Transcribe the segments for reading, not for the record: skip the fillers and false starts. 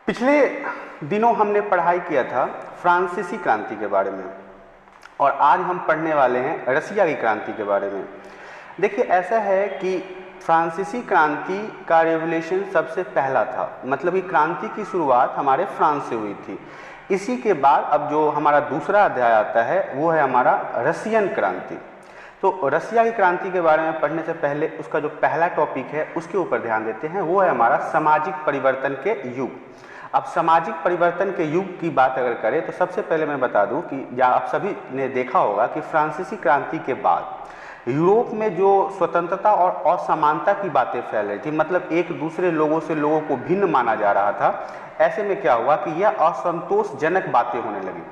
पिछले दिनों हमने पढ़ाई किया था फ्रांसीसी क्रांति के बारे में और आज हम पढ़ने वाले हैं रसिया की क्रांति के बारे में। देखिए, ऐसा है कि फ्रांसीसी क्रांति का रेवोल्यूशन सबसे पहला था, मतलब कि क्रांति की शुरुआत हमारे फ्रांस से हुई थी। इसी के बाद अब जो हमारा दूसरा अध्याय आता है वो है हमारा रसियन क्रांति। तो रसिया की क्रांति के बारे में पढ़ने से पहले उसका जो पहला टॉपिक है उसके ऊपर ध्यान देते हैं, वो है हमारा सामाजिक परिवर्तन के युग। अब सामाजिक परिवर्तन के युग की बात अगर करें तो सबसे पहले मैं बता दूं कि या आप सभी ने देखा होगा कि फ्रांसीसी क्रांति के बाद यूरोप में जो स्वतंत्रता और असमानता की बातें फैल रही थी, मतलब एक दूसरे लोगों को भिन्न माना जा रहा था। ऐसे में क्या हुआ कि यह असंतोषजनक बातें होने लगी।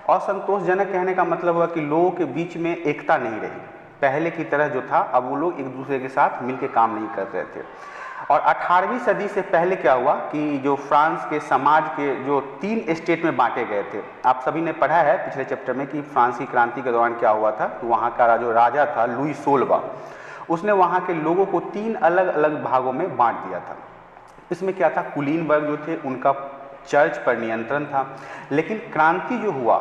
असंतोषजनक कहने का मतलब हुआ कि लोगों के बीच में एकता नहीं रही, पहले की तरह जो था अब वो लोग एक दूसरे के साथ मिलकर काम नहीं कर रहे थे। और 18वीं सदी से पहले क्या हुआ कि जो फ्रांस के समाज के जो 3 स्टेट में बांटे गए थे, आप सभी ने पढ़ा है पिछले चैप्टर में कि फ्रांस की क्रांति के दौरान क्या हुआ था। तो वहाँ का जो राजा था लुई 16वां, उसने वहाँ के लोगों को 3 अलग अलग भागों में बांट दिया था। इसमें क्या था, कुलीन वर्ग जो थे उनका चर्च पर नियंत्रण था। लेकिन क्रांति जो हुआ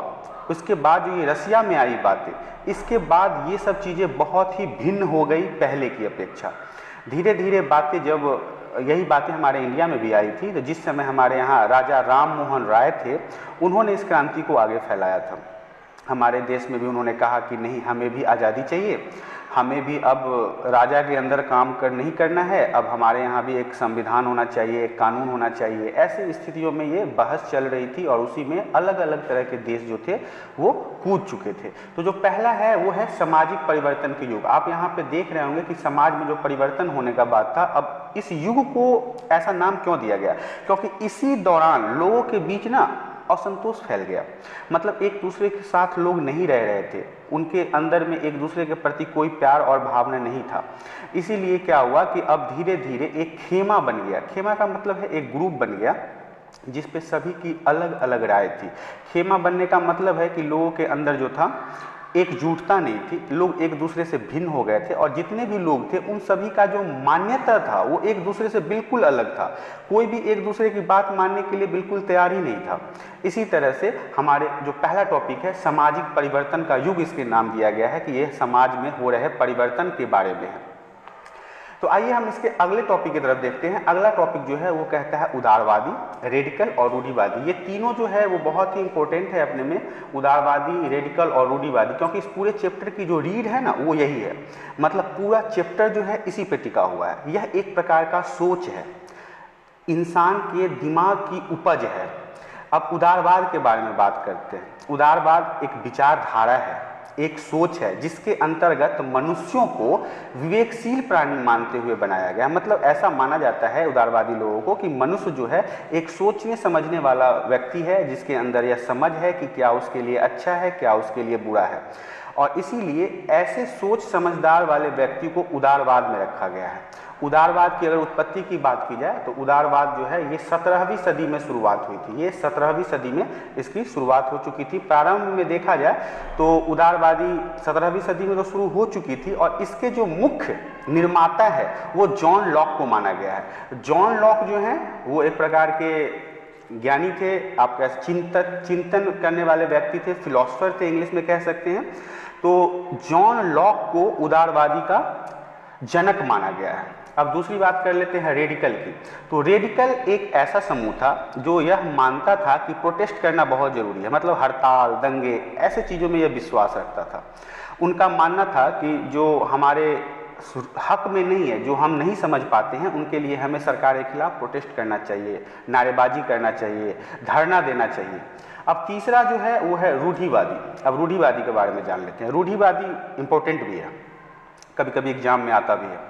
उसके बाद जो ये रसिया में आई बातें, इसके बाद ये सब चीज़ें बहुत ही भिन्न हो गई पहले की अपेक्षा। धीरे धीरे बातें, जब यही बातें हमारे इंडिया में भी आई थी, तो जिस समय हमारे यहाँ राजा राम मोहन राय थे, उन्होंने इस क्रांति को आगे फैलाया था। हमारे देश में भी उन्होंने कहा कि नहीं, हमें भी आज़ादी चाहिए, हमें भी अब राजा के अंदर काम नहीं करना है, अब हमारे यहाँ भी एक संविधान होना चाहिए, एक कानून होना चाहिए। ऐसी स्थितियों में ये बहस चल रही थी और उसी में अलग अलग तरह के देश जो थे वो कूद चुके थे। तो जो पहला है वो है सामाजिक परिवर्तन के युग। आप यहाँ पे देख रहे होंगे कि समाज में जो परिवर्तन होने का बात था, अब इस युग को ऐसा नाम क्यों दिया गया, क्योंकि इसी दौरान लोगों के बीच ना असंतोष फैल गया। मतलब एक दूसरे के साथ लोग नहीं रह रहे थे, उनके अंदर में एक दूसरे के प्रति कोई प्यार और भावना नहीं था। इसीलिए क्या हुआ कि अब धीरे धीरे एक खेमा बन गया। खेमा का मतलब है एक ग्रुप बन गया जिस पे सभी की अलग अलग राय थी। खेमा बनने का मतलब है कि लोगों के अंदर जो था एकजुटता नहीं थी, लोग एक दूसरे से भिन्न हो गए थे और जितने भी लोग थे उन सभी का जो मान्यता था वो एक दूसरे से बिल्कुल अलग था। कोई भी एक दूसरे की बात मानने के लिए बिल्कुल तैयार ही नहीं था। इसी तरह से हमारे जो पहला टॉपिक है सामाजिक परिवर्तन का युग, इसके नाम दिया गया है कि यह समाज में हो रहे परिवर्तन के बारे में है। तो आइए हम इसके अगले टॉपिक की तरफ देखते हैं। अगला टॉपिक जो है वो कहता है उदारवादी, रेडिकल और रूढ़िवादी। ये तीनों जो है वो बहुत ही इंपॉर्टेंट है अपने में, उदारवादी, रेडिकल और रूढ़िवादी, क्योंकि इस पूरे चैप्टर की जो रीड है ना वो यही है। मतलब पूरा चैप्टर जो है इसी पे टिका हुआ है। यह एक प्रकार का सोच है, इंसान के दिमाग की उपज है। अब उदारवाद के बारे में बात करते हैं। उदारवाद एक विचारधारा है, एक सोच है जिसके अंतर्गत मनुष्यों को विवेकशील प्राणी मानते हुए बनाया गया। मतलब ऐसा माना जाता है उदारवादी लोगों को कि मनुष्य जो है एक सोचने समझने वाला व्यक्ति है, जिसके अंदर यह समझ है कि क्या उसके लिए अच्छा है, क्या उसके लिए बुरा है। और इसीलिए ऐसे सोच समझदार वाले व्यक्ति को उदारवाद में रखा गया है। उदारवाद की अगर उत्पत्ति की बात की जाए तो उदारवाद जो है ये 17वीं सदी में शुरुआत हुई थी। ये 17वीं सदी में इसकी शुरुआत हो चुकी थी। प्रारंभ में देखा जाए तो उदारवादी 17वीं सदी में तो शुरू हो चुकी थी और इसके जो मुख्य निर्माता है वो जॉन लॉक को माना गया है। जॉन लॉक जो है वो एक प्रकार के ज्ञानी थे, आप चिंतन करने वाले व्यक्ति थे, फिलोसफर थे, इंग्लिश में कह सकते हैं। तो जॉन लॉक को उदारवादी का जनक माना गया है। अब दूसरी बात कर लेते हैं रेडिकल की। तो रेडिकल एक ऐसा समूह था जो यह मानता था कि प्रोटेस्ट करना बहुत जरूरी है, मतलब हड़ताल, दंगे, ऐसे चीज़ों में यह विश्वास रखता था। उनका मानना था कि जो हमारे हक में नहीं है, जो हम नहीं समझ पाते हैं, उनके लिए हमें सरकार के खिलाफ प्रोटेस्ट करना चाहिए, नारेबाजी करना चाहिए, धरना देना चाहिए। अब तीसरा जो है वो है रूढ़िवादी। अब रूढ़िवादी के बारे में जान लेते हैं। रूढ़िवादी इंपॉर्टेंट भी है, कभी कभी एग्जाम में आता भी है।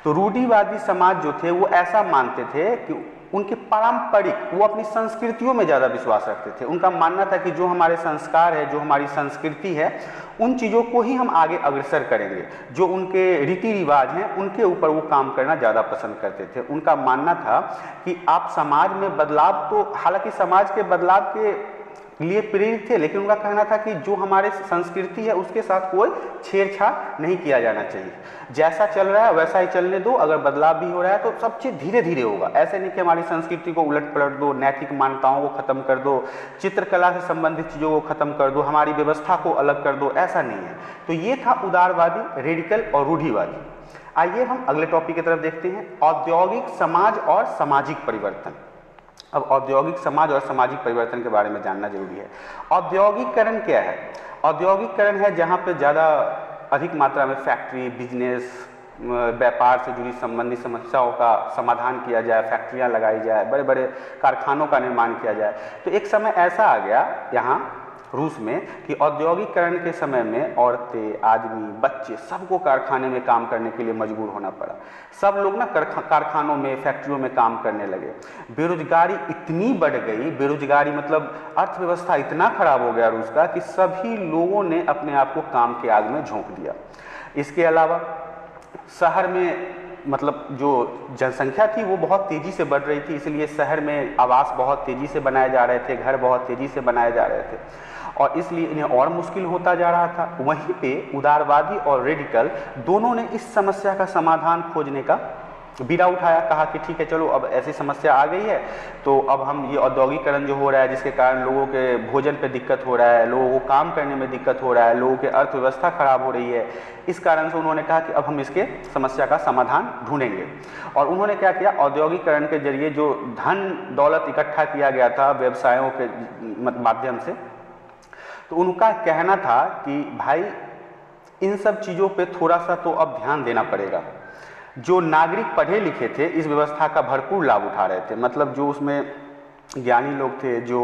तो रूढ़िवादी समाज जो थे वो ऐसा मानते थे कि उनके पारंपरिक, वो अपनी संस्कृतियों में ज़्यादा विश्वास रखते थे। उनका मानना था कि जो हमारे संस्कार है, जो हमारी संस्कृति है, उन चीज़ों को ही हम आगे अग्रसर करेंगे। जो उनके रीति रिवाज हैं उनके ऊपर वो काम करना ज़्यादा पसंद करते थे। उनका मानना था कि आप समाज में बदलाव, तो हालांकि समाज के बदलाव के लिए प्रेरित थे, लेकिन उनका कहना था कि जो हमारे संस्कृति है उसके साथ कोई छेड़छाड़ नहीं किया जाना चाहिए, जैसा चल रहा है वैसा ही चलने दो, अगर बदलाव भी हो रहा है तो सब चीज़ धीरे धीरे होगा। ऐसे नहीं कि हमारी संस्कृति को उलट पलट दो, नैतिक मान्यताओं को खत्म कर दो, चित्रकला से संबंधित चीज़ों को खत्म कर दो, हमारी व्यवस्था को अलग कर दो, ऐसा नहीं है। तो ये था उदारवादी, रेडिकल और रूढ़िवादी। आइए हम अगले टॉपिक की तरफ देखते हैं, औद्योगिक समाज और सामाजिक परिवर्तन। अब औद्योगिक समाज और सामाजिक परिवर्तन के बारे में जानना जरूरी है। औद्योगिकरण क्या है? औद्योगिकरण है जहाँ पे ज़्यादा अधिक मात्रा में फैक्ट्री, बिजनेस, व्यापार से जुड़ी संबंधित समस्याओं का समाधान किया जाए, फैक्ट्रियाँ लगाई जाए, बड़े बड़े कारखानों का निर्माण किया जाए। तो एक समय ऐसा आ गया यहाँ रूस में कि औद्योगिकरण के समय में औरतें, आदमी, बच्चे सबको कारखाने में काम करने के लिए मजबूर होना पड़ा। सब लोग ना कारखानों में, फैक्ट्रियों में काम करने लगे। बेरोजगारी इतनी बढ़ गई, बेरोजगारी मतलब अर्थव्यवस्था इतना खराब हो गया रूस का कि सभी लोगों ने अपने आप को काम के आग में झोंक दिया। इसके अलावा शहर में मतलब जो जनसंख्या थी वो बहुत तेज़ी से बढ़ रही थी, इसलिए शहर में आवास बहुत तेज़ी से बनाए जा रहे थे, घर बहुत तेज़ी से बनाए जा रहे थे और इसलिए इन्हें और मुश्किल होता जा रहा था। वहीं पे उदारवादी और रेडिकल दोनों ने इस समस्या का समाधान खोजने का बीड़ा उठाया, कहा कि ठीक है चलो अब ऐसी समस्या आ गई है तो अब हम ये औद्योगिकरण जो हो रहा है जिसके कारण लोगों के भोजन पे दिक्कत हो रहा है, लोगों को काम करने में दिक्कत हो रहा है, लोगों की अर्थव्यवस्था खराब हो रही है, इस कारण से उन्होंने कहा कि अब हम इसके समस्या का समाधान ढूंढेंगे। और उन्होंने क्या किया, औद्योगिकरण के जरिए जो धन दौलत इकट्ठा किया गया था व्यवसायों के माध्यम से, तो उनका कहना था कि भाई इन सब चीज़ों पे थोड़ा सा तो अब ध्यान देना पड़ेगा। जो नागरिक पढ़े लिखे थे इस व्यवस्था का भरपूर लाभ उठा रहे थे, मतलब जो उसमें ज्ञानी लोग थे, जो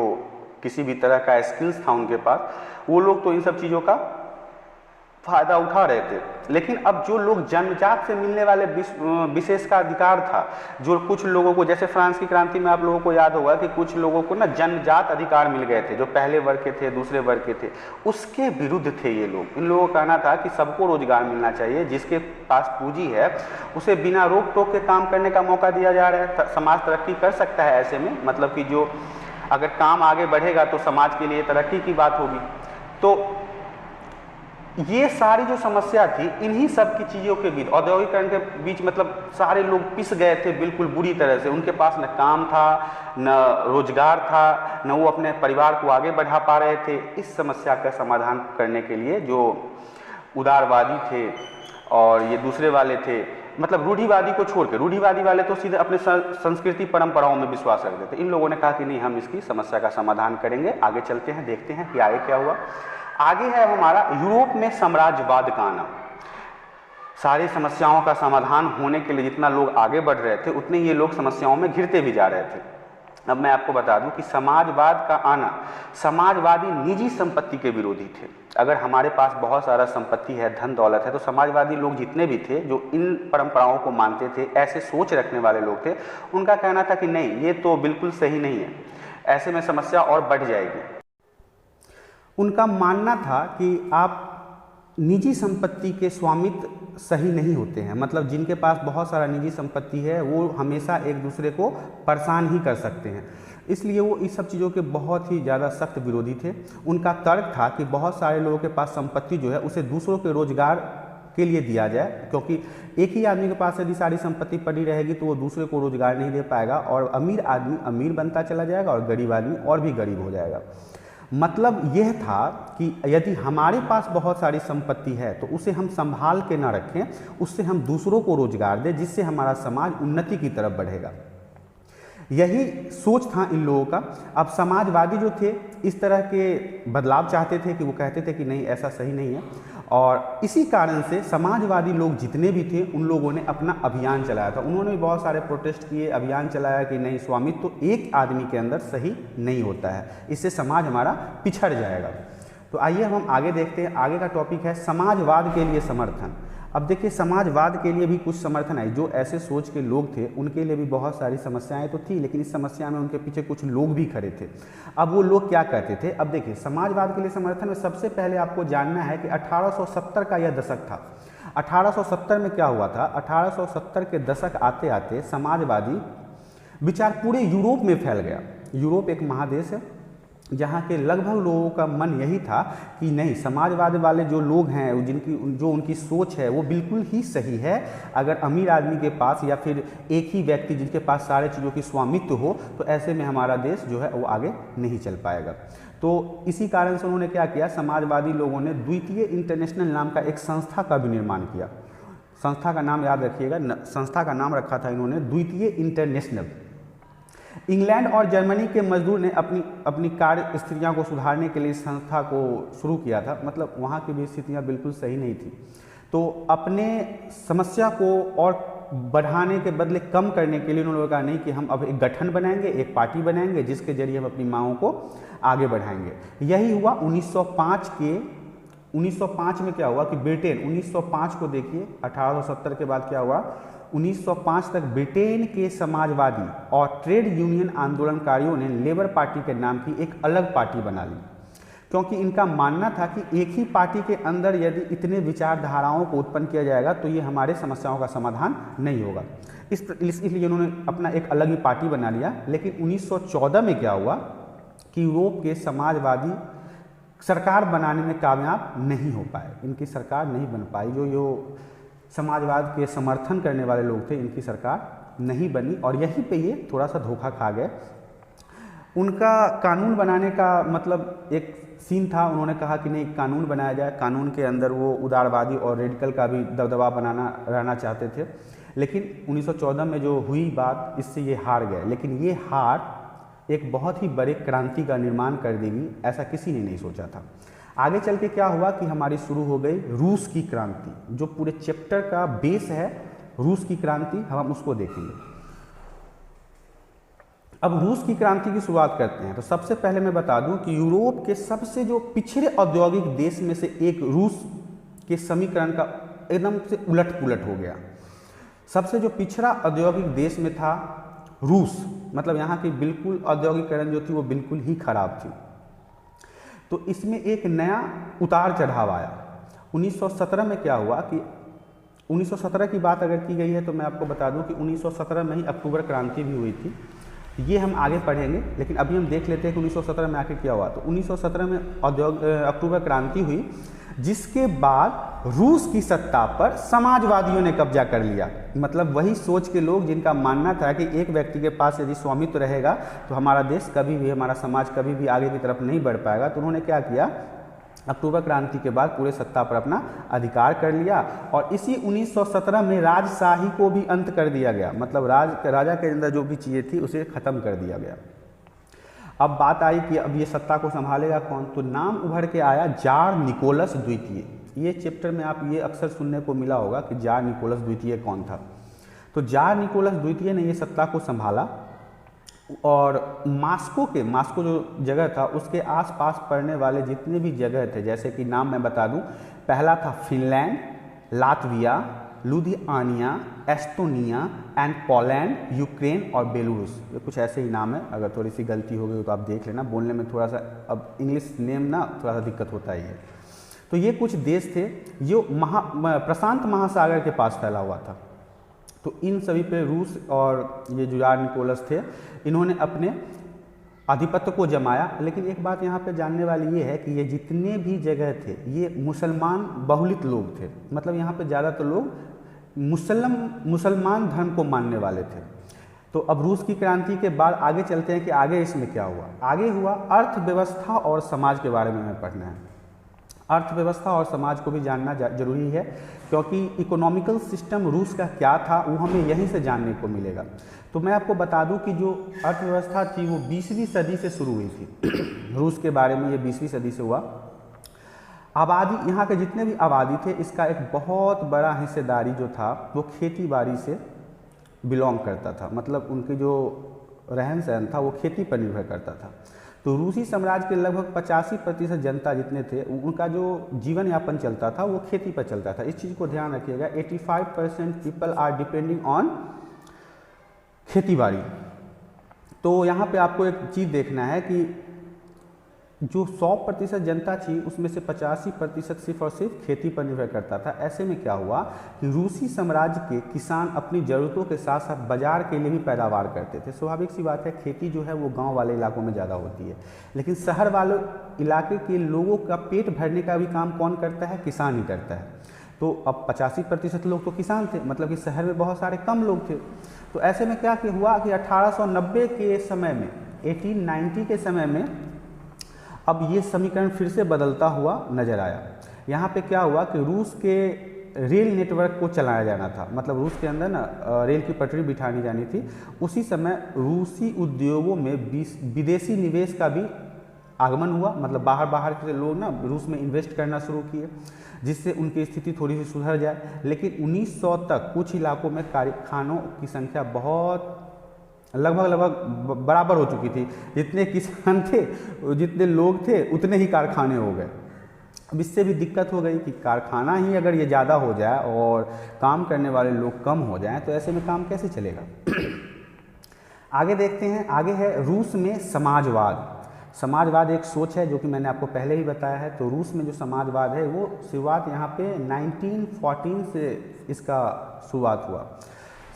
किसी भी तरह का स्किल्स था उनके पास, वो लोग तो इन सब चीज़ों का फायदा उठा रहे थे। लेकिन अब जो लोग जन्मजात से मिलने वाले विशेष का अधिकार था, जो कुछ लोगों को, जैसे फ्रांस की क्रांति में आप लोगों को याद होगा कि कुछ लोगों को ना जन्मजात अधिकार मिल गए थे, जो पहले वर्ग के थे, दूसरे वर्ग के थे, उसके विरुद्ध थे ये लोग। इन लोगों का कहना था कि सबको रोजगार मिलना चाहिए, जिसके पास पूंजी है उसे बिना रोक टोक के काम करने का मौका दिया जा रहा है। समाज तरक्की कर सकता है ऐसे में, मतलब कि जो अगर काम आगे बढ़ेगा तो समाज के लिए तरक्की की बात होगी। तो ये सारी जो समस्या थी इन्हीं सब की चीज़ों के बीच, औद्योगिकरण के बीच, मतलब सारे लोग पिस गए थे बिल्कुल बुरी तरह से। उनके पास न काम था, न रोजगार था, न वो अपने परिवार को आगे बढ़ा पा रहे थे। इस समस्या का समाधान करने के लिए जो उदारवादी थे और ये दूसरे वाले थे, मतलब रूढ़िवादी को छोड़ के, रूढ़िवादी वाले तो सीधे अपने संस्कृति परंपराओं में विश्वास रखते थे, इन लोगों ने कहा कि नहीं, हम इसकी समस्या का समाधान करेंगे। आगे चलते हैं, देखते हैं कि आगे क्या हुआ। आगे है हमारा यूरोप में साम्राज्यवाद का आना। सारी समस्याओं का समाधान होने के लिए जितना लोग आगे बढ़ रहे थे उतने ये लोग समस्याओं में घिरते भी जा रहे थे। अब मैं आपको बता दूं कि समाजवाद का आना, समाजवादी निजी संपत्ति के विरोधी थे। अगर हमारे पास बहुत सारा संपत्ति है, धन दौलत है, तो समाजवादी लोग जितने भी थे जो इन परंपराओं को मानते थे, ऐसे सोच रखने वाले लोग थे, उनका कहना था कि नहीं, ये तो बिल्कुल सही नहीं है, ऐसे में समस्या और बढ़ जाएगी। उनका मानना था कि आप निजी संपत्ति के स्वामित्व सही नहीं होते हैं, मतलब जिनके पास बहुत सारा निजी संपत्ति है वो हमेशा एक दूसरे को परेशान ही कर सकते हैं, इसलिए वो इस सब चीज़ों के बहुत ही ज़्यादा सख्त विरोधी थे। उनका तर्क था कि बहुत सारे लोगों के पास संपत्ति जो है उसे दूसरों के रोजगार के लिए दिया जाए, क्योंकि एक ही आदमी के पास यदि सारी संपत्ति पड़ी रहेगी तो वो दूसरे को रोजगार नहीं दे पाएगा और अमीर आदमी अमीर बनता चला जाएगा और गरीब आदमी और भी गरीब हो जाएगा। मतलब यह था कि यदि हमारे पास बहुत सारी संपत्ति है तो उसे हम संभाल के ना रखें, उससे हम दूसरों को रोजगार दें, जिससे हमारा समाज उन्नति की तरफ बढ़ेगा। यही सोच था इन लोगों का। अब समाजवादी जो थे इस तरह के बदलाव चाहते थे कि वो कहते थे कि नहीं, ऐसा सही नहीं है, और इसी कारण से समाजवादी लोग जितने भी थे उन लोगों ने अपना अभियान चलाया था। उन्होंने भी बहुत सारे प्रोटेस्ट किए, अभियान चलाया कि नहीं, स्वामित्व तो एक आदमी के अंदर सही नहीं होता है, इससे समाज हमारा पिछड़ जाएगा। तो आइए हम आगे देखते हैं। आगे का टॉपिक है समाजवाद के लिए समर्थन। अब देखिए, समाजवाद के लिए भी कुछ समर्थन है। जो ऐसे सोच के लोग थे उनके लिए भी बहुत सारी समस्याएं तो थी, लेकिन इस समस्या में उनके पीछे कुछ लोग भी खड़े थे। अब वो लोग क्या कहते थे? अब देखिए, समाजवाद के लिए समर्थन में सबसे पहले आपको जानना है कि 1870 का यह दशक था। 1870 में क्या हुआ था? 1870 के दशक आते आते समाजवादी विचार पूरे यूरोप में फैल गया। यूरोप एक महादेश है जहाँ के लगभग लोगों का मन यही था कि नहीं, समाजवाद वाले जो लोग हैं, जो उनकी सोच है वो बिल्कुल ही सही है। अगर अमीर आदमी के पास या फिर एक ही व्यक्ति जिनके पास सारे चीज़ों की स्वामित्व हो, तो ऐसे में हमारा देश जो है वो आगे नहीं चल पाएगा। तो इसी कारण से उन्होंने क्या किया, समाजवादी लोगों ने द्वितीय इंटरनेशनल नाम का एक संस्था का भी निर्माण किया। संस्था का नाम याद रखिएगा, संस्था का नाम रखा था इन्होंने द्वितीय इंटरनेशनल। इंग्लैंड और जर्मनी के मजदूर ने अपनी कार्य स्थितियों को सुधारने के लिए इस संस्था को शुरू किया था। मतलब वहाँ की भी स्थितियाँ बिल्कुल सही नहीं थी, तो अपने समस्या को और बढ़ाने के बदले कम करने के लिए उन्होंने कहा नहीं कि हम अब एक गठन बनाएंगे, एक पार्टी बनाएंगे जिसके जरिए हम अपनी मांगों को आगे बढ़ाएंगे। यही हुआ 1905 में क्या हुआ कि ब्रिटेन 1905 को देखिए, 1870 के बाद क्या हुआ, 1905 तक ब्रिटेन के समाजवादी और ट्रेड यूनियन आंदोलनकारियों ने लेबर पार्टी के नाम की एक अलग पार्टी बना ली, क्योंकि इनका मानना था कि एक ही पार्टी के अंदर यदि इतने विचारधाराओं को उत्पन्न किया जाएगा तो ये हमारे समस्याओं का समाधान नहीं होगा। इसलिए उन्होंने अपना एक अलग ही पार्टी बना लिया। लेकिन 1914 में क्या हुआ कि यूरोप के समाजवादी सरकार बनाने में कामयाब नहीं हो पाए, इनकी सरकार नहीं बन पाई। जो समाजवाद के समर्थन करने वाले लोग थे, इनकी सरकार नहीं बनी और यहीं पे ये थोड़ा सा धोखा खा गए। उनका कानून बनाने का मतलब एक सीन था, उन्होंने कहा कि नहीं कानून बनाया जाए, कानून के अंदर वो उदारवादी और रेडिकल का भी दबदबा रहना चाहते थे। लेकिन 1914 में जो हुई बात, इससे ये हार गए। लेकिन ये हार एक बहुत ही बड़े क्रांति का निर्माण कर देगी, ऐसा किसी ने नहीं सोचा था। आगे चल के क्या हुआ कि हमारी शुरू हो गई रूस की क्रांति, जो पूरे चैप्टर का बेस है रूस की क्रांति, हम उसको देखेंगे। अब रूस की क्रांति की शुरुआत करते हैं। तो सबसे पहले मैं बता दूं कि यूरोप के सबसे जो पिछड़े औद्योगिक देश में से एक रूस के समीकरण का एकदम से उलट पुलट हो गया। सबसे जो पिछड़ा औद्योगिक देश में था रूस, मतलब यहाँ की बिल्कुल औद्योगिकरण जो थी वो बिल्कुल ही खराब थी। तो इसमें एक नया उतार चढ़ाव आया। 1917 में क्या हुआ कि 1917 की बात अगर की गई है तो मैं आपको बता दूं कि 1917 में ही अक्टूबर क्रांति भी हुई थी। ये हम आगे पढ़ेंगे, लेकिन अभी हम देख लेते हैं कि 1917 में आखिर क्या हुआ। तो 1917 में अक्टूबर क्रांति हुई, जिसके बाद रूस की सत्ता पर समाजवादियों ने कब्जा कर लिया। मतलब वही सोच के लोग जिनका मानना था कि एक व्यक्ति के पास यदि स्वामित्व रहेगा तो हमारा देश कभी भी, हमारा समाज कभी भी आगे की तरफ नहीं बढ़ पाएगा। तो उन्होंने क्या किया, अक्टूबर क्रांति के बाद पूरे सत्ता पर अपना अधिकार कर लिया और इसी 1917 में राजशाही को भी अंत कर दिया गया। मतलब राजा के अंदर जो भी चीज़ें थी उसे ख़त्म कर दिया गया। अब बात आई कि अब ये सत्ता को संभालेगा कौन, तो नाम उभर के आया जार निकोलस द्वितीय। ये चैप्टर में आप ये अक्सर सुनने को मिला होगा कि जार निकोलस द्वितीय कौन था। तो जार निकोलस द्वितीय ने ये सत्ता को संभाला और मास्को जो जगह था उसके आसपास पड़ने वाले जितने भी जगह थे, जैसे कि नाम मैं बता दूं, पहला था Finland, Latvia, Lithuania, Estonia and Poland, Ukraine और बेलारूस। ये कुछ ऐसे ही नाम है, अगर थोड़ी सी गलती हो गई तो आप देख लेना, बोलने में थोड़ा सा अब इंग्लिश नेम ना थोड़ा सा दिक्कत होता ही है। तो ये कुछ देश थे जो प्रशांत महासागर के पास फैला हुआ था। तो इन सभी पे रूस और ये जो जार निकोलस थे, इन्होंने अपने आधिपत्य को जमाया। लेकिन एक बात यहाँ पे जानने वाली ये है कि ये जितने भी जगह थे ये मुसलमान बहुलित लोग थे। मतलब यहाँ पे ज़्यादातर लोग मुसलमान धर्म को मानने वाले थे। तो अब रूस की क्रांति के बाद आगे चलते हैं कि आगे इसमें क्या हुआ। आगे हुआ अर्थव्यवस्था और समाज के बारे में हमें पढ़ना है। अर्थव्यवस्था और समाज को भी जानना जरूरी है, क्योंकि इकोनॉमिकल सिस्टम रूस का क्या था वो हमें यहीं से जानने को मिलेगा। तो मैं आपको बता दूं कि जो अर्थव्यवस्था थी वो 20वीं सदी से शुरू हुई थी। रूस के बारे में ये 20वीं सदी से हुआ। आबादी, यहाँ के जितने भी आबादी थे, इसका एक बहुत बड़ा हिस्सेदारी जो था वो खेती बाड़ी से बिलोंग करता था। मतलब उनकी जो रहन सहन था वो खेती पर निर्भर करता था। तो रूसी साम्राज्य के लगभग 85% जनता जितने थे उनका जो जीवन यापन चलता था वो खेती पर चलता था। इस चीज़ को ध्यान रखिएगा, 85% पीपल आर डिपेंडिंग ऑन खेती बाड़ी। तो यहाँ पे आपको एक चीज़ देखना है कि जो 100% जनता थी उसमें से 85% सिर्फ और सिर्फ खेती पर निर्भर करता था। ऐसे में क्या हुआ कि रूसी साम्राज्य के किसान अपनी ज़रूरतों के साथ साथ बाजार के लिए भी पैदावार करते थे। स्वाभाविक सी बात है, खेती जो है वो गांव वाले इलाकों में ज़्यादा होती है, लेकिन शहर वाले इलाके के लोगों का पेट भरने का भी काम कौन करता है? किसान ही करता है। तो अब 85% लोग तो किसान थे, मतलब कि शहर में बहुत सारे कम लोग थे। तो ऐसे में क्या हुआ कि 1890 के समय में, 1890 के समय में अब ये समीकरण फिर से बदलता हुआ नजर आया। यहाँ पे क्या हुआ कि रूस के रेल नेटवर्क को चलाया जाना था, मतलब रूस के अंदर ना रेल की पटरी बिठानी जानी थी। उसी समय रूसी उद्योगों में विदेशी निवेश का भी आगमन हुआ, मतलब बाहर के लोग ना रूस में इन्वेस्ट करना शुरू किए, जिससे उनकी स्थिति थोड़ी सी सुधर जाए। लेकिन 1900 तक कुछ इलाकों में कारखानों की संख्या बहुत लगभग बराबर हो चुकी थी। जितने किसान थे, जितने लोग थे, उतने ही कारखाने हो गए। अब इससे भी दिक्कत हो गई कि कारखाना ही अगर ये ज़्यादा हो जाए और काम करने वाले लोग कम हो जाएं तो ऐसे में काम कैसे चलेगा। आगे देखते हैं, आगे है रूस में समाजवाद। समाजवाद एक सोच है जो कि मैंने आपको पहले ही बताया है। तो रूस में जो समाजवाद है वो शुरुआत यहाँ पे 1914 से इसका शुरुआत हुआ।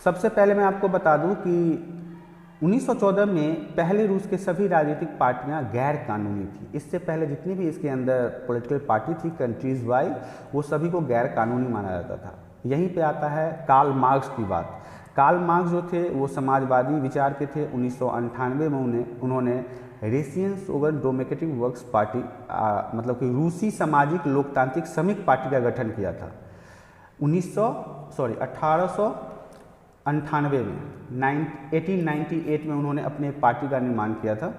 सबसे पहले मैं आपको बता दूं कि 1914 में पहले रूस के सभी राजनीतिक पार्टियां गैर कानूनी थी। इससे पहले जितनी भी इसके अंदर पॉलिटिकल पार्टी थी कंट्रीज वाइज, वो सभी को गैर कानूनी माना जाता था। यहीं पे आता है कार्ल मार्क्स की बात। कार्ल मार्क्स जो थे वो समाजवादी विचार के थे। 1998 में उन्होंने रेसियन सोगन डेमोक्रेटिक वर्क्स पार्टी मतलब कि रूसी सामाजिक लोकतांत्रिक श्रमिक पार्टी का गठन किया था। 1898 में उन्होंने अपने पार्टी का निर्माण किया था।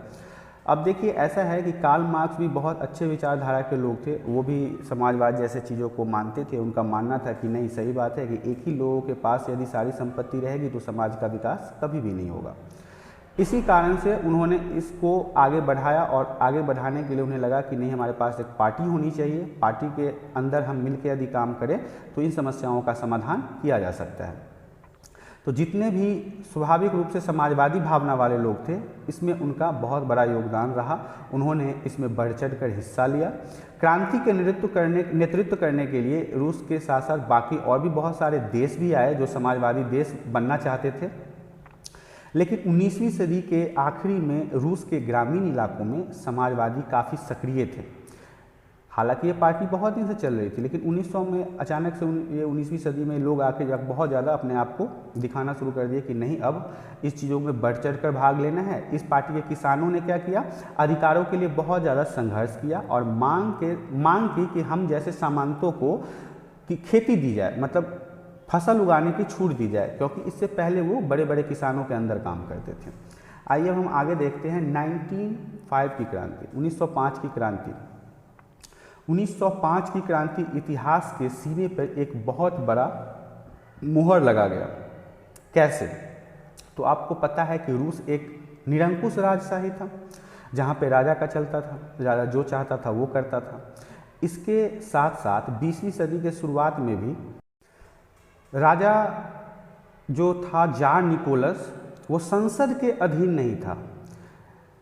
अब देखिए ऐसा है कि कार्ल मार्क्स भी बहुत अच्छे विचारधारा के लोग थे। वो भी समाजवाद जैसे चीज़ों को मानते थे। उनका मानना था कि नहीं, सही बात है कि एक ही लोगों के पास यदि सारी संपत्ति रहेगी तो समाज का विकास कभी भी नहीं होगा। इसी कारण से उन्होंने इसको आगे बढ़ाया और आगे बढ़ाने के लिए उन्हें लगा कि नहीं, हमारे पास एक पार्टी होनी चाहिए। पार्टी के अंदर हम मिलकर यदि काम करें तो इन समस्याओं का समाधान किया जा सकता है। तो जितने भी स्वाभाविक रूप से समाजवादी भावना वाले लोग थे, इसमें उनका बहुत बड़ा योगदान रहा। उन्होंने इसमें बढ़ चढ़ कर हिस्सा लिया। क्रांति के नेतृत्व करने के लिए रूस के साथ साथ बाकी और भी बहुत सारे देश भी आए जो समाजवादी देश बनना चाहते थे। लेकिन 19वीं सदी के आखिरी में रूस के ग्रामीण इलाकों में समाजवादी काफ़ी सक्रिय थे। हालांकि ये पार्टी बहुत दिन से चल रही थी, लेकिन 1900 में अचानक से ये 19वीं सदी में लोग आके जब बहुत ज़्यादा अपने आप को दिखाना शुरू कर दिए कि नहीं, अब इस चीज़ों में बढ़ चढ़ कर भाग लेना है। इस पार्टी के किसानों ने क्या किया, अधिकारों के लिए बहुत ज़्यादा संघर्ष किया और मांग की कि हम जैसे सामंतों को की खेती दी जाए, मतलब फसल उगाने की छूट दी जाए, क्योंकि इससे पहले वो बड़े बड़े किसानों के अंदर काम करते थे। आइए हम आगे देखते हैं 1905 की क्रांति, 1905 की क्रांति। 1905 की क्रांति इतिहास के सीने पर एक बहुत बड़ा मुहर लगा गया। कैसे? तो आपको पता है कि रूस एक निरंकुश राजशाही था, जहाँ पे राजा का चलता था, राजा जो चाहता था वो करता था। इसके साथ साथ 20वीं सदी के शुरुआत में भी राजा जो था जार निकोलस, वो संसद के अधीन नहीं था।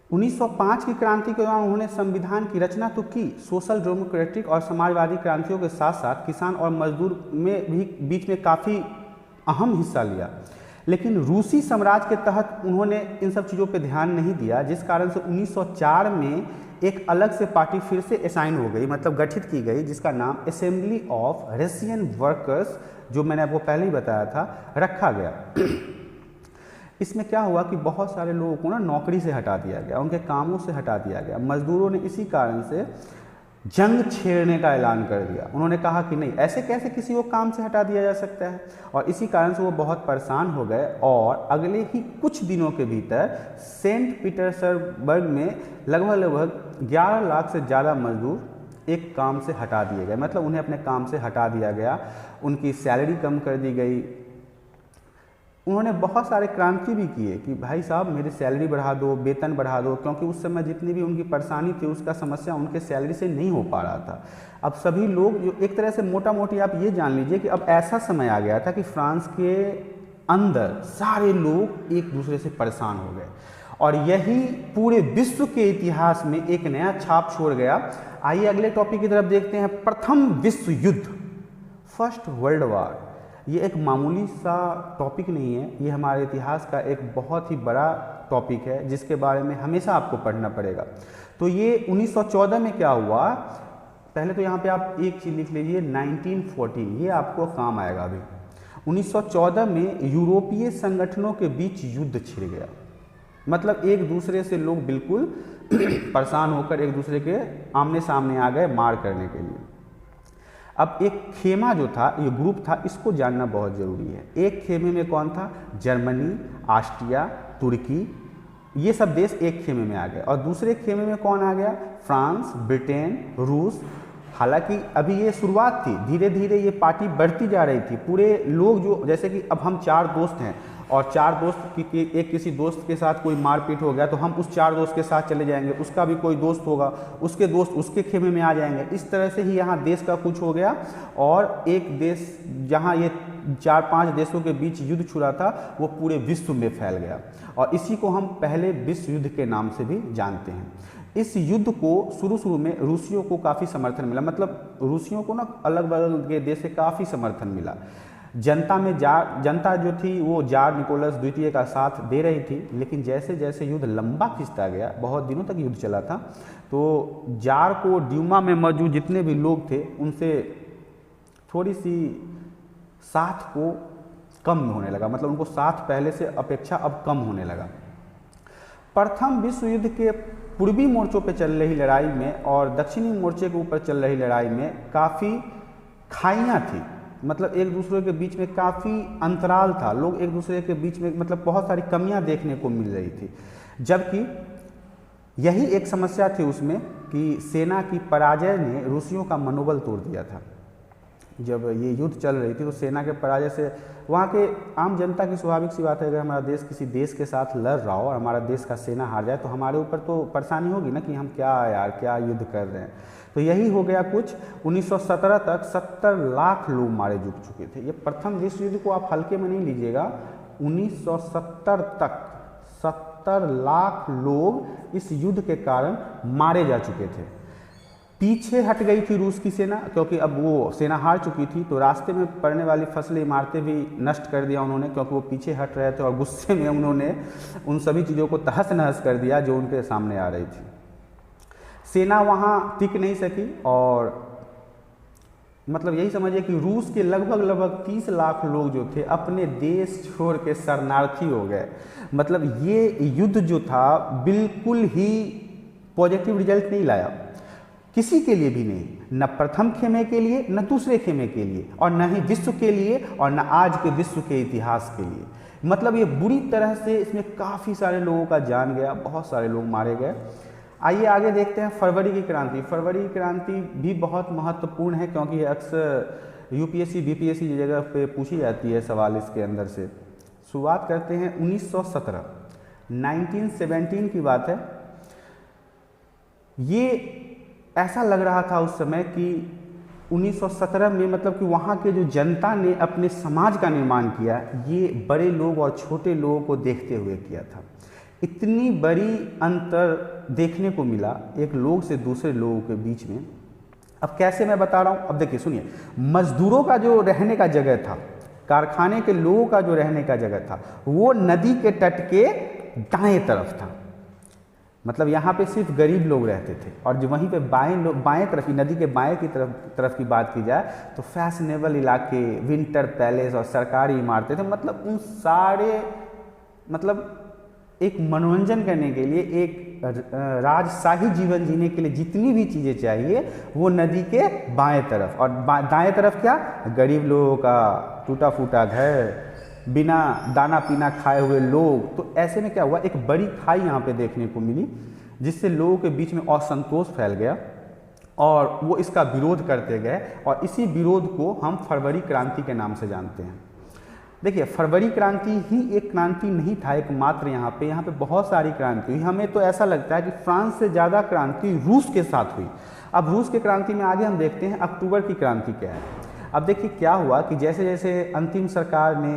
1905 की क्रांति के दौरान उन्होंने संविधान की रचना तो की, सोशल डेमोक्रेटिक और समाजवादी क्रांतियों के साथ साथ किसान और मजदूर में भी बीच में काफ़ी अहम हिस्सा लिया। लेकिन रूसी साम्राज्य के तहत उन्होंने इन सब चीज़ों पे ध्यान नहीं दिया, जिस कारण से 1904 में एक अलग से पार्टी फिर से असाइन हो गई, मतलब गठित की गई, जिसका नाम असेंबली ऑफ रशियन वर्कर्स, जो मैंने आपको पहले ही बताया था, रखा गया। इसमें क्या हुआ कि बहुत सारे लोगों को ना नौकरी से हटा दिया गया, उनके कामों से हटा दिया गया। मजदूरों ने इसी कारण से जंग छेड़ने का ऐलान कर दिया। उन्होंने कहा कि नहीं, ऐसे कैसे किसी को काम से हटा दिया जा सकता है, और इसी कारण से वो बहुत परेशान हो गए। और अगले ही कुछ दिनों के भीतर सेंट पीटर्सबर्ग में लगभग 11 लाख से ज़्यादा मजदूर एक काम से हटा दिए गए, मतलब उन्हें अपने काम से हटा दिया गया, उनकी सैलरी कम कर दी गई। उन्होंने बहुत सारे क्रांति भी किए कि भाई साहब मेरी सैलरी बढ़ा दो, वेतन बढ़ा दो, क्योंकि उस समय जितनी भी उनकी परेशानी थी उसका समस्या उनके सैलरी से नहीं हो पा रहा था। अब सभी लोग जो एक तरह से मोटा मोटी आप ये जान लीजिए कि अब ऐसा समय आ गया था कि फ्रांस के अंदर सारे लोग एक दूसरे से परेशान हो गए और यही पूरे विश्व के इतिहास में एक नया छाप छोड़ गया। आइए अगले टॉपिक की तरफ देखते हैं। प्रथम विश्व युद्ध, फर्स्ट वर्ल्ड वार। ये एक मामूली सा टॉपिक नहीं है, ये हमारे इतिहास का एक बहुत ही बड़ा टॉपिक है जिसके बारे में हमेशा आपको पढ़ना पड़ेगा। तो ये 1914 में क्या हुआ, पहले तो यहाँ पे आप एक चीज़ लिख लीजिए 1914, ये आपको काम आएगा अभी। 1914 में यूरोपीय संगठनों के बीच युद्ध छिड़ गया, मतलब एक दूसरे से लोग बिल्कुल परेशान होकर एक दूसरे के आमने सामने आ गए मार करने के लिए। अब एक खेमा जो था, ये ग्रुप था, इसको जानना बहुत ज़रूरी है। एक खेमे में कौन था, जर्मनी, ऑस्ट्रिया, तुर्की, ये सब देश एक खेमे में आ गए। और दूसरे खेमे में कौन आ गया, फ्रांस, ब्रिटेन, रूस। हालांकि अभी ये शुरुआत थी, धीरे धीरे ये पार्टी बढ़ती जा रही थी। पूरे लोग जो, जैसे कि अब हम 4 दोस्त हैं और 4 दोस्त की एक किसी दोस्त के साथ कोई मारपीट हो गया तो हम उस 4 दोस्त के साथ चले जाएंगे, उसका भी कोई दोस्त होगा, उसके दोस्त उसके खेमे में आ जाएंगे। इस तरह से ही यहाँ देश का कुछ हो गया और एक देश जहाँ ये 4-5 देशों के बीच युद्ध छुड़ा था वो पूरे विश्व में फैल गया और इसी को हम पहले विश्व युद्ध के नाम से भी जानते हैं। इस युद्ध को शुरू में रूसियों को काफ़ी समर्थन मिला, मतलब रूसियों को ना अलग बगल के देश से काफ़ी समर्थन मिला। जनता जो थी वो जार निकोलस द्वितीय का साथ दे रही थी, लेकिन जैसे जैसे युद्ध लंबा खिंचता गया, बहुत दिनों तक युद्ध चला था, तो जार को ड्यूमा में मौजूद जितने भी लोग थे उनसे थोड़ी सी साथ को कम होने लगा, मतलब उनको साथ पहले से अपेक्षा अब कम होने लगा। प्रथम विश्व युद्ध के पूर्वी मोर्चों पर चल रही लड़ाई में और दक्षिणी मोर्चे के ऊपर चल रही लड़ाई में काफ़ी खाइयाँ थी, मतलब एक दूसरे के बीच में काफ़ी अंतराल था, लोग एक दूसरे के बीच में मतलब बहुत सारी कमियां देखने को मिल रही थी। जबकि यही एक समस्या थी उसमें कि सेना की पराजय ने रूसियों का मनोबल तोड़ दिया था। जब ये युद्ध चल रही थी तो सेना के पराजय से वहाँ के आम जनता की स्वाभाविक सी बात है, अगर हमारा देश किसी देश के साथ लड़ रहा हो और हमारा देश का सेना हार जाए तो हमारे ऊपर तो परेशानी होगी ना कि हम क्या युद्ध कर रहे हैं। तो यही हो गया कुछ। 1917 तक 70 लाख लोग मारे जा चुके थे। ये प्रथम विश्व युद्ध को आप हल्के में नहीं लीजिएगा, 1970 तक 70 लाख लोग इस युद्ध के कारण मारे जा चुके थे। पीछे हट गई थी रूस की सेना, क्योंकि अब वो सेना हार चुकी थी, तो रास्ते में पड़ने वाली फसलें इमारतें भी नष्ट कर दिया उन्होंने, क्योंकि वो पीछे हट रहे थे और गुस्से में उन्होंने उन सभी चीज़ों को तहस नहस कर दिया जो उनके सामने आ रही थी। सेना वहाँ टिक नहीं सकी और मतलब यही समझिए कि रूस के लगभग 30 लाख लोग जो थे अपने देश छोड़ के शरणार्थी हो गए। मतलब ये युद्ध जो था बिल्कुल ही पॉजिटिव रिजल्ट नहीं लाया, किसी के लिए भी नहीं, न प्रथम खेमे के लिए, न दूसरे खेमे के लिए, और न ही विश्व के लिए, और न आज के विश्व के इतिहास के लिए। मतलब ये बुरी तरह से इसमें काफ़ी सारे लोगों का जान गया, बहुत सारे लोग मारे गए। आइए आगे देखते हैं फरवरी की क्रांति। फरवरी की क्रांति भी बहुत महत्वपूर्ण है क्योंकि ये अक्सर यूपीएससी बीपीएससी की जगह पे पूछी जाती है सवाल इसके अंदर से। शुरुआत करते हैं 1917, 1917 की बात है। ये ऐसा लग रहा था उस समय कि 1917 में मतलब कि वहाँ के जो जनता ने अपने समाज का निर्माण किया, ये बड़े लोग और छोटे लोगों को देखते हुए किया था। इतनी बड़ी अंतर देखने को मिला एक लोग से दूसरे लोगों के बीच में। अब कैसे मैं बता रहा हूँ, अब देखिए सुनिए। मजदूरों का जो रहने का जगह था, कारखाने के लोगों का जो रहने का जगह था, वो नदी के तट के दाएं तरफ था। मतलब यहाँ पे सिर्फ गरीब लोग रहते थे, और जो वहीं पे बाएं तरफ की नदी के बाएं की तरफ की बात की जाए तो फैशनेबल इलाके, विंटर पैलेस और सरकारी इमारतें थे। मतलब उन सारे मतलब एक मनोरंजन करने के लिए, एक राजशाही जीवन जीने के लिए जितनी भी चीज़ें चाहिए वो नदी के बाएं तरफ, और दाएं तरफ क्या, गरीब लोगों का टूटा फूटा घर, बिना दाना पीना खाए हुए लोग। तो ऐसे में क्या हुआ, एक बड़ी खाई यहाँ पे देखने को मिली जिससे लोगों के बीच में असंतोष फैल गया और वो इसका विरोध करते गए, और इसी विरोध को हम फरवरी क्रांति के नाम से जानते हैं। देखिए, फरवरी क्रांति ही एक क्रांति नहीं था एकमात्र, यहाँ पे बहुत सारी क्रांति हुई। हमें तो ऐसा लगता है कि फ्रांस से ज़्यादा क्रांति रूस के साथ हुई। अब रूस के क्रांति में आगे हम देखते हैं अक्टूबर की क्रांति क्या है। अब देखिए क्या हुआ कि जैसे जैसे अंतिम सरकार ने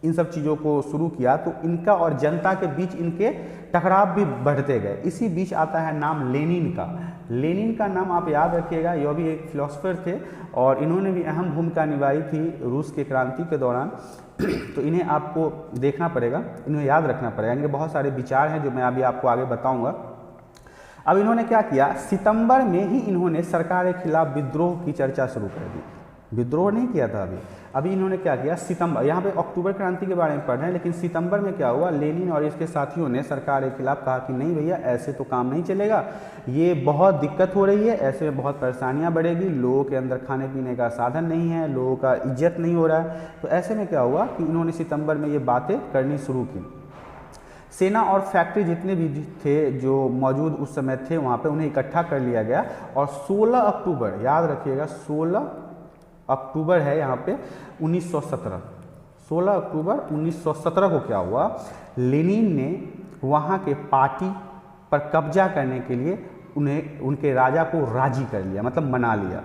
इन सब चीज़ों को शुरू किया, तो इनका और जनता के बीच इनके टकराव भी बढ़ते गए। इसी बीच आता है नाम लेनिन का। लेनिन का नाम आप याद रखिएगा, यह भी एक फिलोसफर थे और इन्होंने भी अहम भूमिका निभाई थी रूस के क्रांति के दौरान। तो इन्हें आपको देखना पड़ेगा, इन्हें याद रखना पड़ेगा। इनके बहुत सारे विचार हैं जो मैं अभी आपको आगे बताऊंगा। अब इन्होंने क्या किया, सितंबर में ही इन्होंने सरकार के खिलाफ विद्रोह की चर्चा शुरू कर दी। विद्रोह नहीं किया था अभी इन्होंने क्या किया, सितंबर, यहाँ पे अक्टूबर क्रांति के बारे में पढ़ रहे हैं, लेकिन सितंबर में क्या हुआ, लेनिन और इसके साथियों ने सरकार के खिलाफ कहा कि नहीं भैया ऐसे तो काम नहीं चलेगा, ये बहुत दिक्कत हो रही है, ऐसे में बहुत परेशानियाँ बढ़ेगी, लोगों के अंदर खाने पीने का साधन नहीं है, लोगों का इज्जत नहीं हो रहा है। तो ऐसे में क्या हुआ कि इन्होंने सितंबर में ये बातें करनी शुरू की। सेना और फैक्ट्री जितने भी थे जो मौजूद उस समय थे वहाँ पे, उन्हें इकट्ठा कर लिया गया और 16 अक्टूबर, याद रखिएगा 16 अक्टूबर है यहाँ पे 1917, 16 अक्टूबर 1917 को क्या हुआ, लेनिन ने वहाँ के पार्टी पर कब्जा करने के लिए उन्हें, उनके राजा को राजी कर लिया, मतलब मना लिया,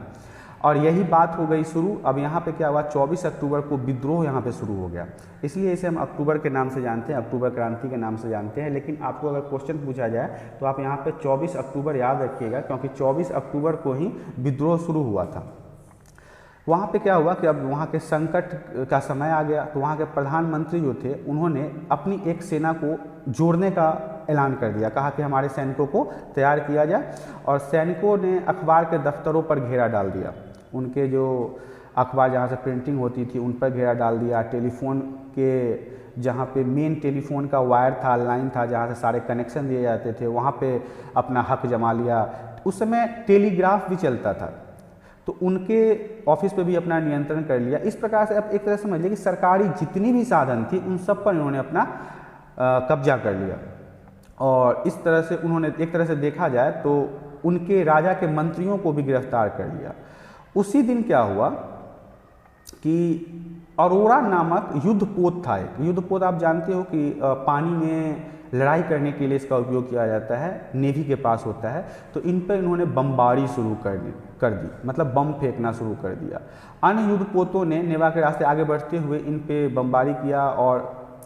और यही बात हो गई शुरू। अब यहाँ पे क्या हुआ, 24 अक्टूबर को विद्रोह यहाँ पे शुरू हो गया, इसलिए इसे हम अक्टूबर के नाम से जानते हैं, अक्टूबर क्रांति के नाम से जानते हैं। लेकिन आपको अगर क्वेश्चन पूछा जाए तो आप यहाँ पे 24 अक्टूबर याद रखिएगा, क्योंकि 24 अक्टूबर को ही विद्रोह शुरू हुआ था। वहाँ पे क्या हुआ कि अब वहाँ के संकट का समय आ गया, तो वहाँ के प्रधानमंत्री जो थे उन्होंने अपनी एक सेना को जोड़ने का ऐलान कर दिया, कहा कि हमारे सैनिकों को तैयार किया जाए, और सैनिकों ने अखबार के दफ्तरों पर घेरा डाल दिया, उनके जो अखबार जहाँ से प्रिंटिंग होती थी उन पर घेरा डाल दिया, टेलीफोन के जहाँ पे मेन टेलीफोन का वायर था, लाइन था, जहाँ से सारे कनेक्शन दिए जाते थे, वहाँ पे अपना हक जमा लिया। उस समय टेलीग्राफ भी चलता था, तो उनके ऑफिस पे भी अपना नियंत्रण कर लिया। इस प्रकार से अब एक तरह समझ लीजिए कि सरकारी जितनी भी साधन थी उन सब पर इन्होंने अपना कब्जा कर लिया, और इस तरह से उन्होंने, एक तरह से देखा जाए तो उनके राजा के मंत्रियों को भी गिरफ्तार कर लिया। उसी दिन क्या हुआ कि अरोरा नामक युद्धपोत था, एक युद्धपोत आप जानते हो कि पानी में लड़ाई करने के लिए इसका उपयोग किया जाता है, नेवी के पास होता है, तो इन पर इन्होंने बमबारी शुरू कर दी, मतलब बम फेंकना शुरू कर दिया। अन्य युद्धपोतों ने नेवा के रास्ते आगे बढ़ते हुए इन पे बमबारी किया, और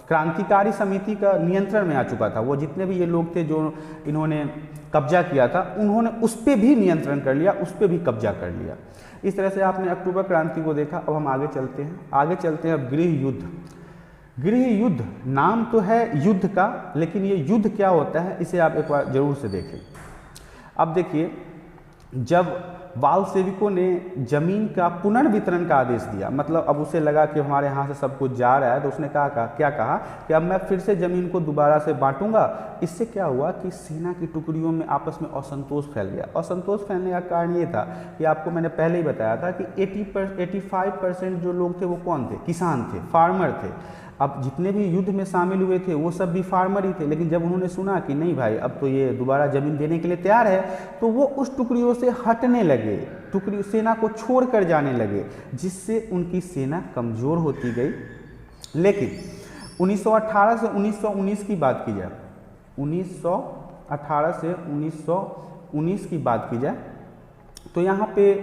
क्रांतिकारी समिति का नियंत्रण में आ चुका था, वो जितने भी ये लोग थे जो इन्होंने कब्जा किया था उन्होंने उस पर भी नियंत्रण कर लिया, उस पर भी कब्जा कर लिया। इस तरह से आपने अक्टूबर क्रांति को देखा। अब हम आगे चलते हैं अब गृह युद्ध। गृह युद्ध नाम तो है युद्ध का, लेकिन ये युद्ध क्या होता है इसे आप एक बार जरूर से देखें। अब देखिए, जब बालसेविकों ने जमीन का पुनर्वितरण का आदेश दिया, मतलब अब उसे लगा कि हमारे यहाँ से सब कुछ जा रहा है, तो उसने क्या कहा कि अब मैं फिर से ज़मीन को दोबारा से बांटूंगा। इससे क्या हुआ कि सेना की टुकड़ियों में आपस में असंतोष फैल गया। असंतोष फैलने का कारण ये था कि आपको मैंने पहले ही बताया था कि 85% जो लोग थे वो कौन थे, किसान थे, फार्मर थे। अब जितने भी युद्ध में शामिल हुए थे वो सब भी फार्मर ही थे, लेकिन जब उन्होंने सुना कि नहीं भाई अब तो ये दोबारा ज़मीन देने के लिए तैयार है, तो वो उस टुकड़ियों से हटने लगे, टुकड़ी सेना को छोड़ कर जाने लगे, जिससे उनकी सेना कमज़ोर होती गई। लेकिन 1918 से 1919 की बात की जाए, 1918 से 1919 की बात की जाए तो यहाँ पे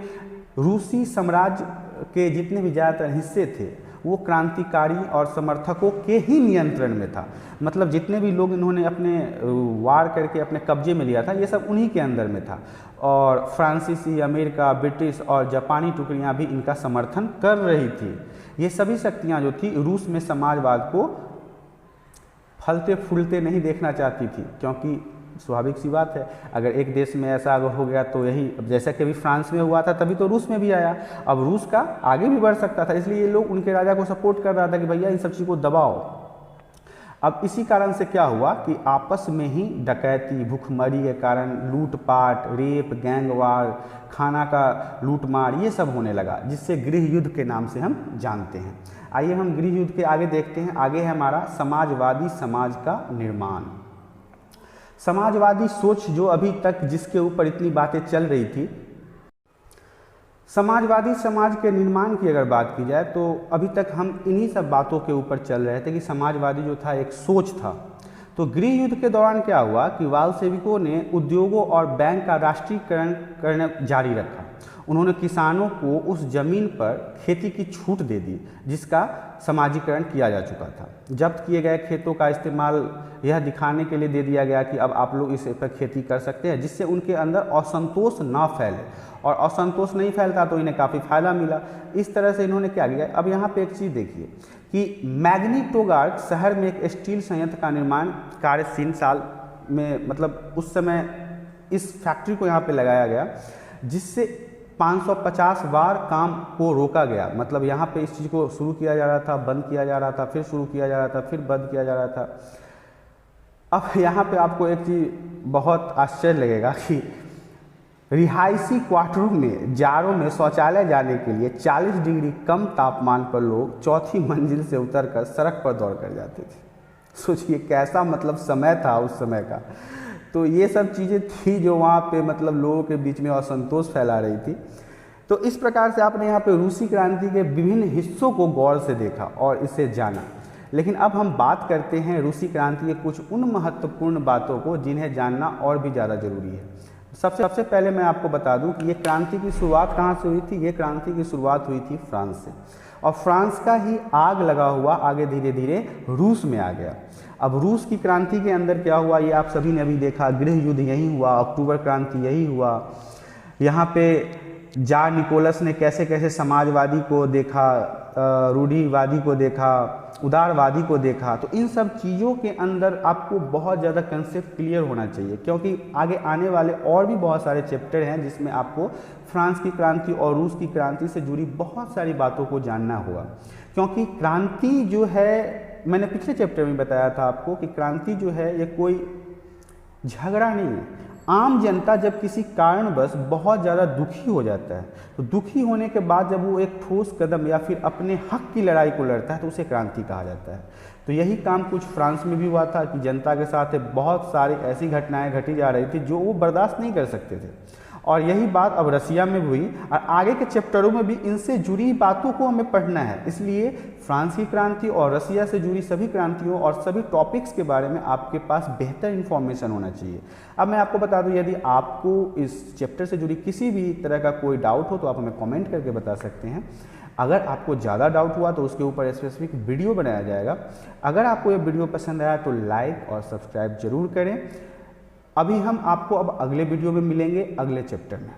रूसी साम्राज्य के जितने भी ज़्यादातर हिस्से थे वो क्रांतिकारी और समर्थकों के ही नियंत्रण में था। मतलब जितने भी लोग इन्होंने अपने वार करके अपने कब्जे में लिया था ये सब उन्हीं के अंदर में था, और फ्रांसीसी, अमेरिका, ब्रिटिश और जापानी टुकड़ियां भी इनका समर्थन कर रही थी। ये सभी शक्तियां जो थी रूस में समाजवाद को फलते फूलते नहीं देखना चाहती थी, क्योंकि स्वाभाविक सी बात है, अगर एक देश में ऐसा अगर हो गया तो यही, जैसा कि अभी फ्रांस में हुआ था तभी तो रूस में भी आया, अब रूस का आगे भी बढ़ सकता था, इसलिए ये लोग उनके राजा को सपोर्ट कर रहा था कि भैया इन सब चीज़ को दबाओ। अब इसी कारण से क्या हुआ कि आपस में ही डकैती, भूखमरी के कारण लूटपाट, रेप, गैंगवार, खाना का लूटमार, ये सब होने लगा, जिससे गृह युद्ध के नाम से हम जानते हैं। आइए हम गृह युद्ध के आगे देखते हैं। आगे है हमारा समाजवादी समाज का निर्माण। समाजवादी सोच जो अभी तक जिसके ऊपर इतनी बातें चल रही थी, समाजवादी समाज के निर्माण की अगर बात की जाए तो अभी तक हम इन्हीं सब बातों के ऊपर चल रहे थे कि समाजवादी जो था एक सोच था। तो गृह युद्ध के दौरान क्या हुआ कि बालसेविकों ने उद्योगों और बैंक का राष्ट्रीयकरण करना जारी रखा। उन्होंने किसानों को उस ज़मीन पर खेती की छूट दे दी, जिसका समाजीकरण किया जा चुका था। जब्त किए गए खेतों का इस्तेमाल यह दिखाने के लिए दे दिया गया कि अब आप लोग इस पर खेती कर सकते हैं, जिससे उनके अंदर असंतोष ना फैले, और असंतोष नहीं फैलता तो इन्हें काफ़ी फायदा मिला। इस तरह से इन्होंने क्या किया। अब यहाँ पे एक चीज़ देखिए कि मैग्नीटोगार्ड शहर में एक स्टील संयंत्र का निर्माण कार्य 3 साल में, मतलब उस समय इस फैक्ट्री को यहाँ पे लगाया गया, जिससे 550 बार काम को रोका गया। मतलब यहाँ पे इस चीज़ को शुरू किया जा रहा था, बंद किया जा रहा था, फिर शुरू किया जा रहा था, फिर बंद किया जा रहा था। अब यहाँ पे आपको एक चीज़ बहुत आश्चर्य लगेगा कि रिहायशी क्वार्टरों में जाड़ों में शौचालय जाने के लिए 40 डिग्री कम तापमान पर लोग चौथी मंजिल से उतरकर सड़क पर दौड़ कर जाते थे। सोचिए कैसा मतलब समय था उस समय का। तो ये सब चीज़ें थी जो वहाँ पे मतलब लोगों के बीच में असंतोष फैला रही थी। तो इस प्रकार से आपने यहाँ पे रूसी क्रांति के विभिन्न हिस्सों को गौर से देखा और इसे जाना। लेकिन अब हम बात करते हैं रूसी क्रांति के कुछ उन महत्वपूर्ण बातों को जिन्हें जानना और भी ज़्यादा जरूरी है। सबसे पहले मैं आपको बता दूं कि ये क्रांति की शुरुआत कहाँ से हुई थी। ये क्रांति की शुरुआत हुई थी फ्रांस से, और फ्रांस का ही आग लगा हुआ आगे धीरे धीरे रूस में आ गया। अब रूस की क्रांति के अंदर क्या हुआ ये आप सभी ने अभी देखा। गृह युद्ध यही हुआ, अक्टूबर क्रांति यही हुआ। यहाँ पे जार निकोलस ने कैसे कैसे समाजवादी को देखा, रूढ़िवादी को देखा, उदारवादी को देखा। तो इन सब चीज़ों के अंदर आपको बहुत ज़्यादा कंसेप्ट क्लियर होना चाहिए, क्योंकि आगे आने वाले और भी बहुत सारे चैप्टर हैं जिसमें आपको फ्रांस की क्रांति और रूस की क्रांति से जुड़ी बहुत सारी बातों को जानना होगा। क्योंकि क्रांति जो है, मैंने पिछले चैप्टर में बताया था आपको कि क्रांति जो है ये कोई झगड़ा नहीं है। आम जनता जब किसी कारणवश बहुत ज़्यादा दुखी हो जाता है, तो दुखी होने के बाद जब वो एक ठोस कदम या फिर अपने हक की लड़ाई को लड़ता है तो उसे क्रांति कहा जाता है। तो यही काम कुछ फ्रांस में भी हुआ था कि जनता के साथ बहुत सारी ऐसी घटनाएं घटी जा रही थी जो वो बर्दाश्त नहीं कर सकते थे, और यही बात अब रसिया में हुई। और आगे के चैप्टरों में भी इनसे जुड़ी बातों को हमें पढ़ना है, इसलिए फ्रांस की क्रांति और रसिया से जुड़ी सभी क्रांतियों और सभी टॉपिक्स के बारे में आपके पास बेहतर इन्फॉर्मेशन होना चाहिए। अब मैं आपको बता दूं, यदि आपको इस चैप्टर से जुड़ी किसी भी तरह का कोई डाउट हो तो आप हमें कमेंट करके बता सकते हैं। अगर आपको ज़्यादा डाउट हुआ तो उसके ऊपर स्पेसिफिक वीडियो बनाया जाएगा। अगर आपको ये वीडियो पसंद आया तो लाइक और सब्सक्राइब जरूर करें। अभी हम आपको अब अगले वीडियो में मिलेंगे अगले चैप्टर में।